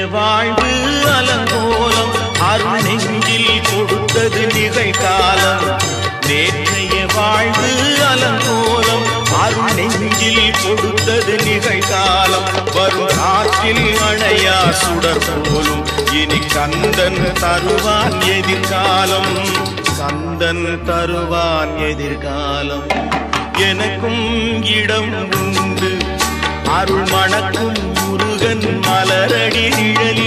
வாழ்வு அலங்கோலம் அருள் நெஞ்சில் கொடுத்தது நிகழ்காலம். நேற்றைய வாழ்வு அலங்கோலம் அருள் நெஞ்சில் கொடுத்தது நிகழ்காலம். வரும் ஆற்றில் அணையா சுடர் போலும் இனி கந்தன் தருவான் எதிர்காலம். கந்தன் தருவான் எதிர்காலம். எனக்கும் இடம் உண்டு அருள் மணக்கும் முருகன் மலரடி நிழலில்